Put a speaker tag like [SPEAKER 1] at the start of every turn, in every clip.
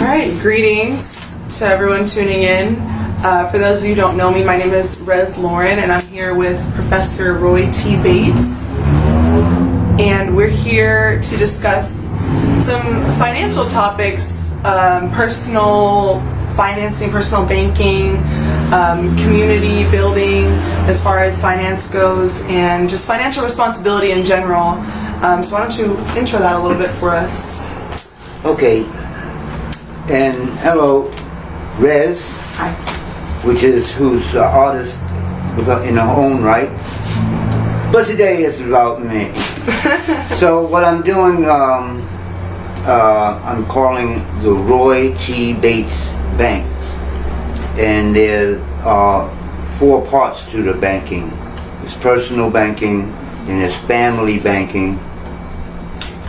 [SPEAKER 1] right, greetings to everyone tuning in. For those of you who don't know me, my name is Rez Lauren, and I'm here with Professor Roy T. Bates. And we're here to discuss some financial topics, personal financing, personal banking, community building as far as finance goes, and just financial responsibility in general. So why don't you intro that a little bit for us?
[SPEAKER 2] Okay, and hello, Rez,
[SPEAKER 1] Hi.
[SPEAKER 2] which is who's an artist in her own right, but today it's about me. So what I'm doing, I'm calling the Roy T. Bates Bank, and there are 4 parts to the banking. There's personal banking, then there's family banking,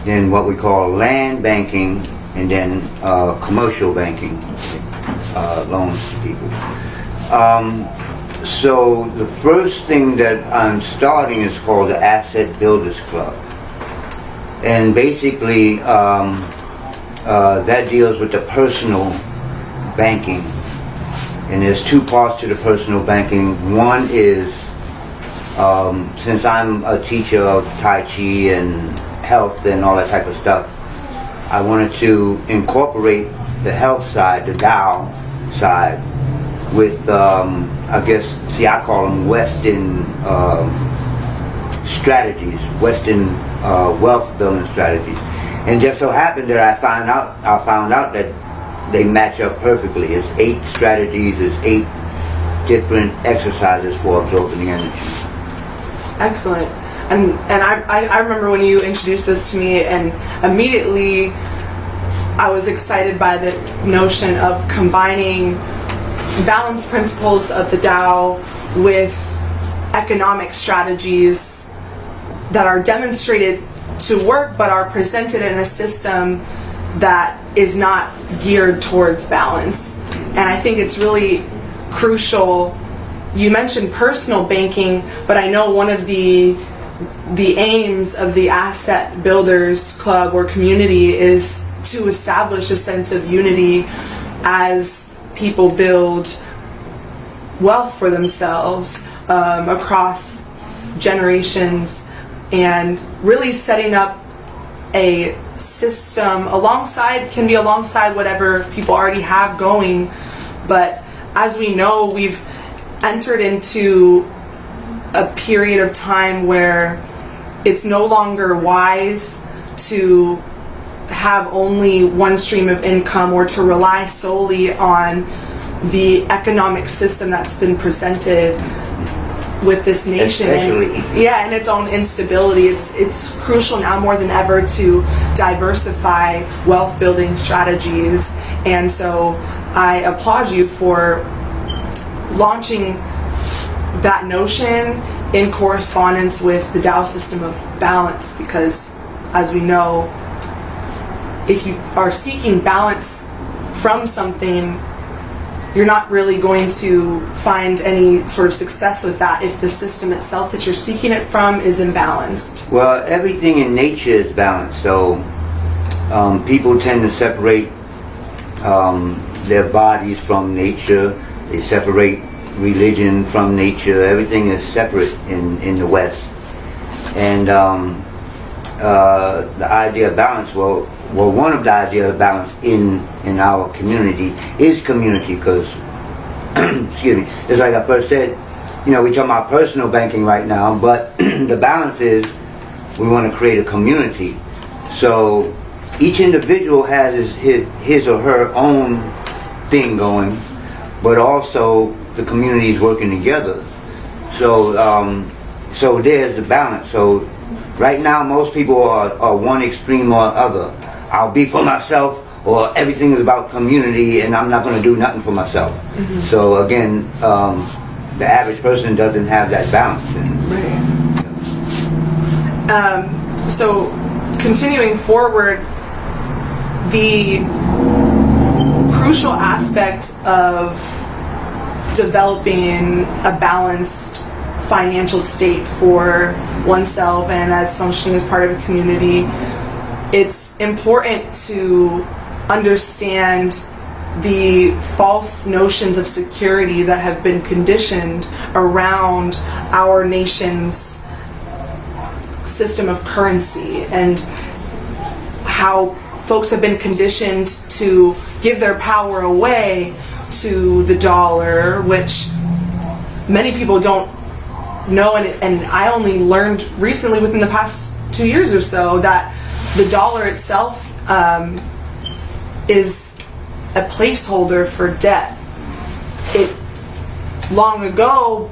[SPEAKER 2] then what we call land banking, and then commercial banking, loans to people. So the first thing that I'm starting is called the Asset Builders Club. And basically that deals with the personal banking. And there's 2 parts to the personal banking. One is, since I'm a teacher of Tai Chi and health and all that type of stuff, I wanted to incorporate the health side, the Tao side, with I call them Western strategies, Western wealth building strategies. And just so happened that I found out that they match up perfectly. It's 8 strategies, it's 8 different exercises for absorbing the energy.
[SPEAKER 1] Excellent. And I remember when you introduced this to me, and immediately I was excited by the notion of combining balanced principles of the Tao with economic strategies that are demonstrated to work but are presented in a system that is not geared towards balance. And I think it's really crucial. You mentioned personal banking, but I know one of the aims of the Asset Builders Club or community is to establish a sense of unity as people build wealth for themselves across generations, and really setting up a system alongside whatever people already have going. But as we know, we've entered into a period of time where it's no longer wise to have only one stream of income or to rely solely on the economic system that's been presented with this nation. And its own instability. It's crucial now more than ever to diversify wealth building strategies. And so I applaud you for launching that notion in correspondence with the Tao system of balance, because as we know, if you are seeking balance from something, you're not really going to find any sort of success with that if the system itself that you're seeking it from is imbalanced.
[SPEAKER 2] Well, everything in nature is balanced, so people tend to separate their bodies from nature. They separate religion from nature. Everything is separate in the West. And the idea of balance, well, one of the ideas of balance in our community is community, because, excuse me, just like I first said, we're talking about personal banking right now, but the balance is we want to create a community. So each individual has his or her own thing going, but also the community is working together. So so there's the balance. So right now most people are one extreme or other. I'll be for myself, or everything is about community and I'm not going to do nothing for myself. Mm-hmm. So again, the average person doesn't have that balance.
[SPEAKER 1] Right. So continuing forward, the crucial aspect of developing a balanced financial state for oneself and as functioning as part of a community, it's important to understand the false notions of security that have been conditioned around our nation's system of currency, and how folks have been conditioned to give their power away to the dollar, which many people don't know, and I only learned recently within the past 2 years or so that the dollar itself is a placeholder for debt. It long ago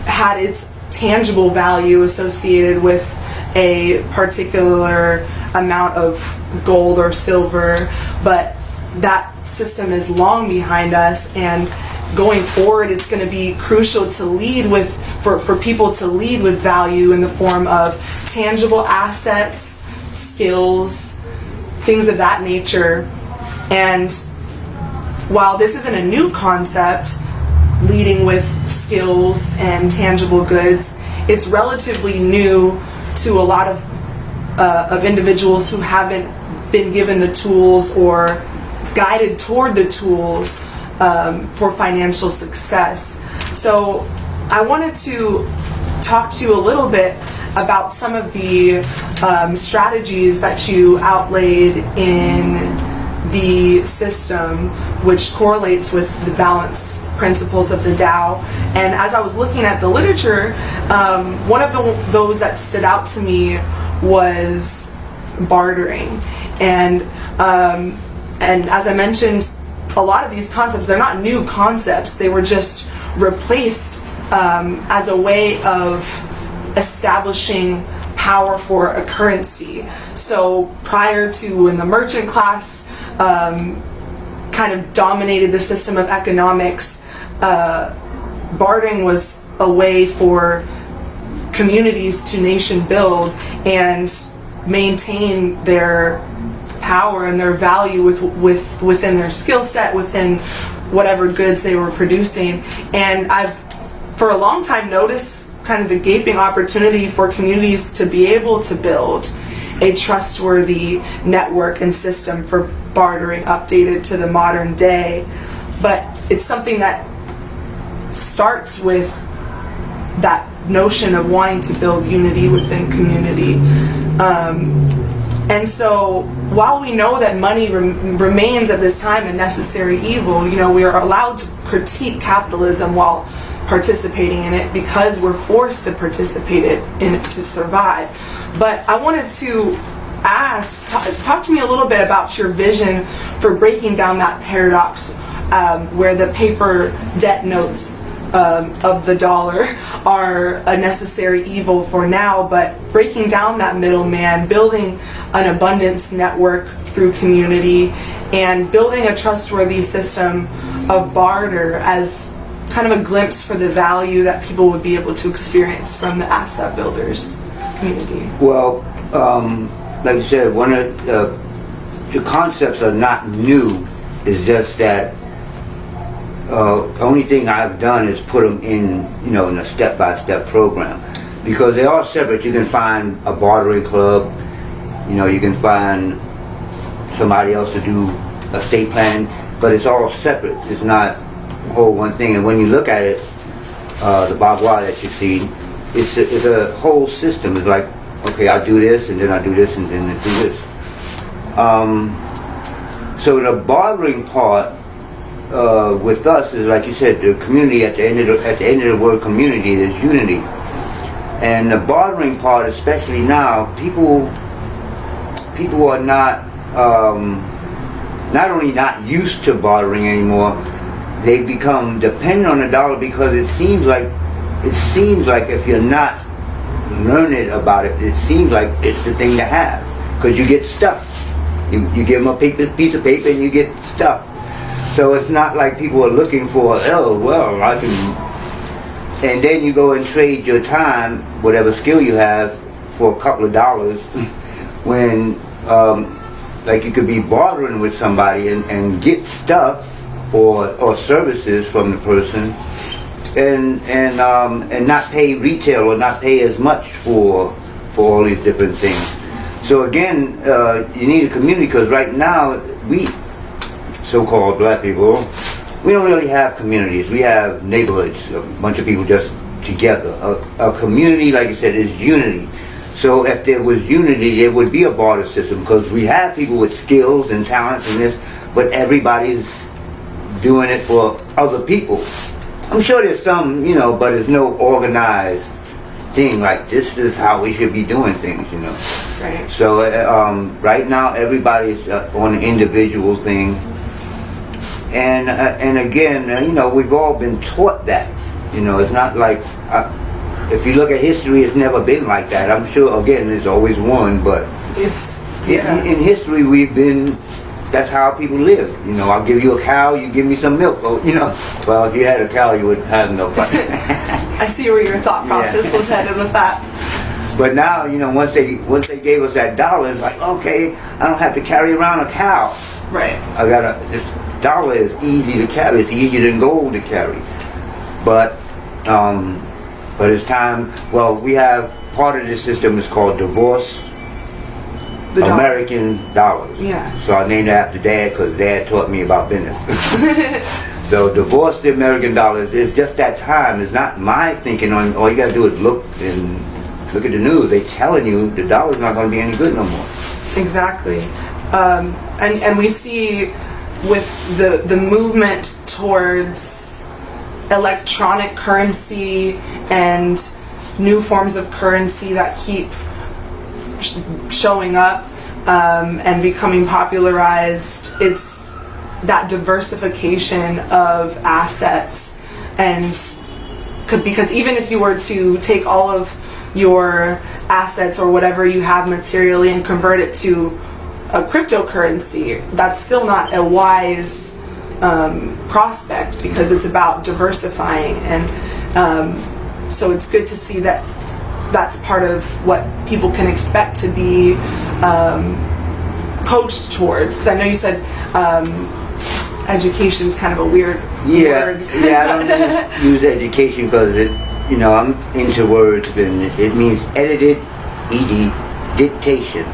[SPEAKER 1] had its tangible value associated with a particular amount of gold or silver, but that system is long behind us, and going forward it's going to be crucial to lead with, for people to lead with value in the form of tangible assets, skills, things of that nature. And while this isn't a new concept, leading with skills and tangible goods, it's relatively new to a lot of individuals who haven't been given the tools or guided toward the tools for financial success. So I wanted to talk to you a little bit about some of the strategies that you outlaid in the system, which correlates with the balance principles of the Tao. And as I was looking at the literature, one of those that stood out to me was bartering. And as I mentioned, a lot of these concepts, they're not new concepts. They were just replaced as a way of establishing power for a currency. So prior to when the merchant class kind of dominated the system of economics, bartering was a way for communities to nation build and maintain their power and their value within their skill set, within whatever goods they were producing. And I've for a long time noticed kind of the gaping opportunity for communities to be able to build a trustworthy network and system for bartering updated to the modern day. But it's something that starts with that notion of wanting to build unity within community. And so while we know that money remains at this time a necessary evil, we are allowed to critique capitalism while participating in it because we're forced to participate in it to survive. But I wanted to ask, talk to me a little bit about your vision for breaking down that paradox where the paper debt notes of the dollar are a necessary evil for now, but breaking down that middleman, building an abundance network through community, and building a trustworthy system of barter as kind of a glimpse for the value that people would be able to experience from the asset builders community.
[SPEAKER 2] Well, like you said, one of the concepts are not new. It's just that only thing I've done is put them in a step-by-step program, because they are separate. You can find a bartering club, you can find somebody else to do estate planning, but it's all separate. It's not whole one thing. And when you look at it, the bagua that you see, it's a whole system. It's like, okay, I do this, and then I do this, and then I do this. So the bartering part with us is, like you said, the community. At the end of the word community, is unity. And the bartering part, especially now, people are not only not used to bartering anymore, they become dependent on the dollar, because it seems like if you're not learning about it, it seems like it's the thing to have, because you get stuff. You give them a piece of paper and you get stuff. So it's not like people are looking for, oh, well, I can... And then you go and trade your time, whatever skill you have, for a couple of dollars, when like you could be bartering with somebody and get stuff or services from the person, and not pay retail or not pay as much for all these different things. So again, you need a community, because right now we, so-called black people, we don't really have communities. We have neighborhoods, a bunch of people just together. A community, like you said, is unity. So if there was unity, there would be a barter system, because we have people with skills and talents and this, but everybody's doing it for other people. I'm sure there's some, but it's no organized thing like this is how we should be doing things,
[SPEAKER 1] Right.
[SPEAKER 2] So right now everybody's on an individual thing, and again, we've all been taught that. It's not like if you look at history, it's never been like that. I'm sure again there's always one, but in history we've been. That's how people live. I'll give you a cow, you give me some milk. Well, if you had a cow, you wouldn't have milk.
[SPEAKER 1] I see where your thought process was headed with that.
[SPEAKER 2] But now, once they gave us that dollar, it's like, okay, I don't have to carry around a cow.
[SPEAKER 1] Right.
[SPEAKER 2] This dollar is easy to carry. It's easier than gold to carry. But it's time. Well, we have part of the system is called divorce. American dollars.
[SPEAKER 1] Yeah.
[SPEAKER 2] So I named it after Dad, because Dad taught me about business. So divorce the American dollars is just that time. It's not my thinking on. All you got to do is look at the news. They telling you the dollar's not going to be any good no more.
[SPEAKER 1] Exactly. And we see with the movement towards electronic currency and new forms of currency that keep showing up and becoming popularized, it's that diversification of assets. And because even if you were to take all of your assets or whatever you have materially and convert it to a cryptocurrency, that's still not a wise prospect, because it's about diversifying. And so it's good to see that that's part of what people can expect to be coached towards. Because I know you said education is kind of a weird word.
[SPEAKER 2] Yeah, I don't use education because I'm into words, and it means edited, dictation.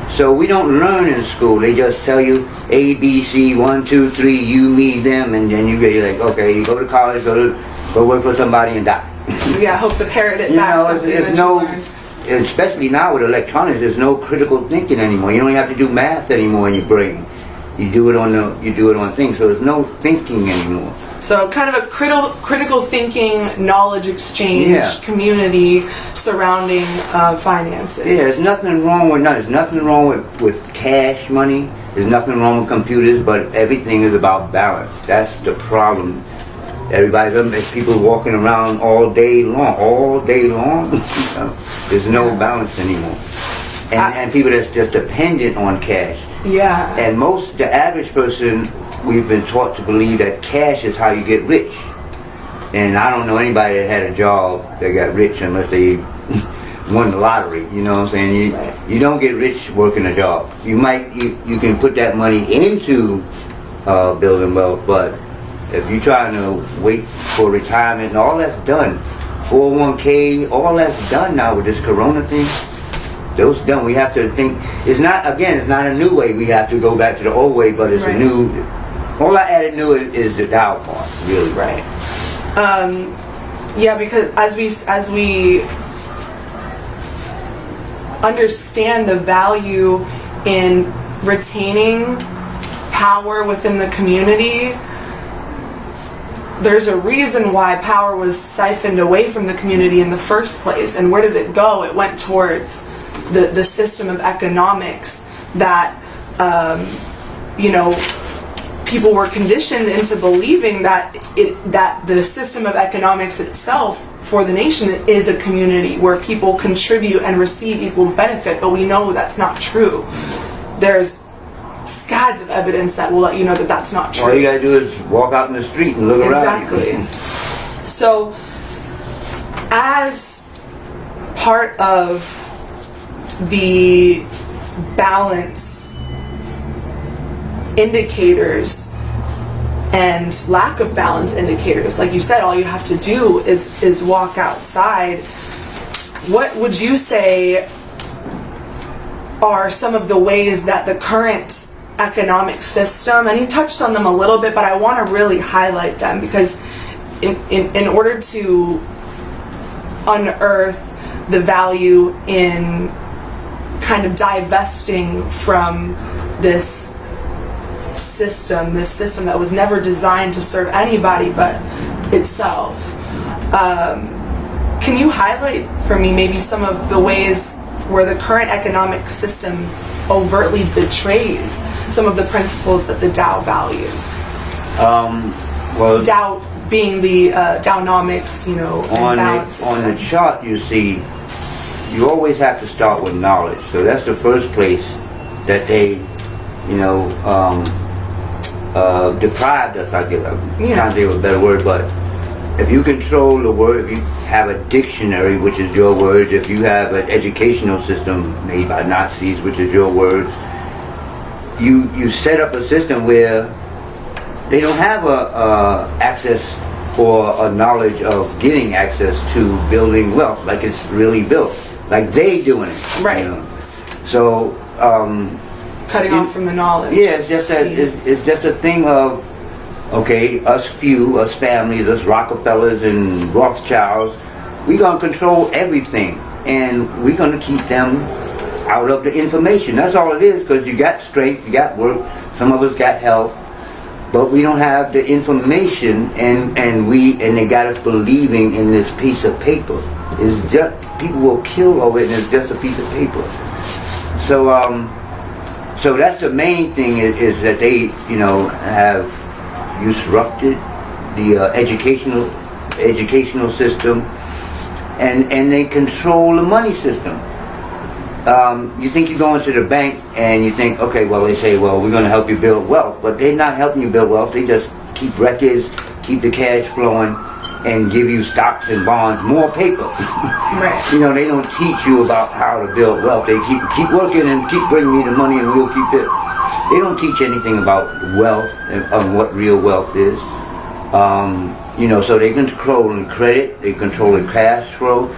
[SPEAKER 2] So we don't learn in school. They just tell you A, B, C, 1, 2, 3, you, me, them, and then you're like, okay, you go to college, go work for somebody and die.
[SPEAKER 1] Yeah, hope to parrot it back.
[SPEAKER 2] There's no, especially now with electronics, there's no critical thinking anymore. You don't have to do math anymore in your brain. You do it on things. So there's no thinking anymore.
[SPEAKER 1] So kind of a critical thinking, knowledge exchange community surrounding finances.
[SPEAKER 2] Yeah, there's nothing wrong with There's nothing wrong with cash money. There's nothing wrong with computers, but everything is about balance. That's the problem. There's people walking around all day long. There's no balance anymore. And people that's just dependent on cash.
[SPEAKER 1] Yeah.
[SPEAKER 2] And the average person, we've been taught to believe that cash is how you get rich. And I don't know anybody that had a job that got rich unless they won the lottery. You know what I'm saying? You don't get rich working a job. You can put that money into building wealth, but if you're trying to wait for retirement, and all that's done, 401k, all that's done now with this corona thing. Those done. We have to think. It's not a new way. We have to go back to the old way, but it's a new. All I added new is the Tao part, really.
[SPEAKER 1] Right. Yeah, because as we understand the value in retaining power within the community, there's a reason why power was siphoned away from the community in the first place. And where did it go? It went towards the system of economics that people were conditioned into believing that the system of economics itself for the nation is a community where people contribute and receive equal benefit, but we know that's not true. There's scads of evidence that will let you know that that's not true.
[SPEAKER 2] All you gotta do is walk out in the street and look around.
[SPEAKER 1] Exactly. So, as part of the balance indicators and lack of balance indicators, like you said, all you have to do is walk outside. What would you say are some of the ways that the current economic system, and you touched on them a little bit, but I want to really highlight them, because in order to unearth the value in kind of divesting from this system that was never designed to serve anybody but itself. Can you highlight for me maybe some of the ways where the current economic system overtly betrays some of the principles that the Tao values?
[SPEAKER 2] Well,
[SPEAKER 1] Tao being the Tao-Nomiks, and balance
[SPEAKER 2] on the
[SPEAKER 1] systems.
[SPEAKER 2] chart, you see, you always have to start with knowledge. So that's the first place that they, deprived us, I guess. I'm trying to think of a better word, but if you control the word, if you have a dictionary, which is your words, if you have an educational system made by Nazis, which is your words, you set up a system where they don't have access or a knowledge of getting access to building wealth like it's really built, like they doing it.
[SPEAKER 1] Right.
[SPEAKER 2] So
[SPEAKER 1] Cutting off from the knowledge.
[SPEAKER 2] yeah, it's just a thing of, okay, us families, us Rockefellers and Rothschilds, we're gonna control everything, and we're gonna keep them out of the information. That's all it is, because you got strength, you got work, some of us got health, but we don't have the information, and they got us believing in this piece of paper. It's just, people will kill over it, and it's just a piece of paper. So that's the main thing, is that they, have disrupted the educational system, and they control the money system. You think you go into the bank and you think, okay, well, they say, well, we're going to help you build wealth, but they're not helping you build wealth. They just keep records, keep the cash flowing, and give you stocks and bonds, more paper.
[SPEAKER 1] Right.
[SPEAKER 2] They don't teach you about how to build wealth. They keep working and keep bringing me the money, and we'll keep it. They don't teach anything about wealth and what real wealth is. So they control credit, they control the cash flow,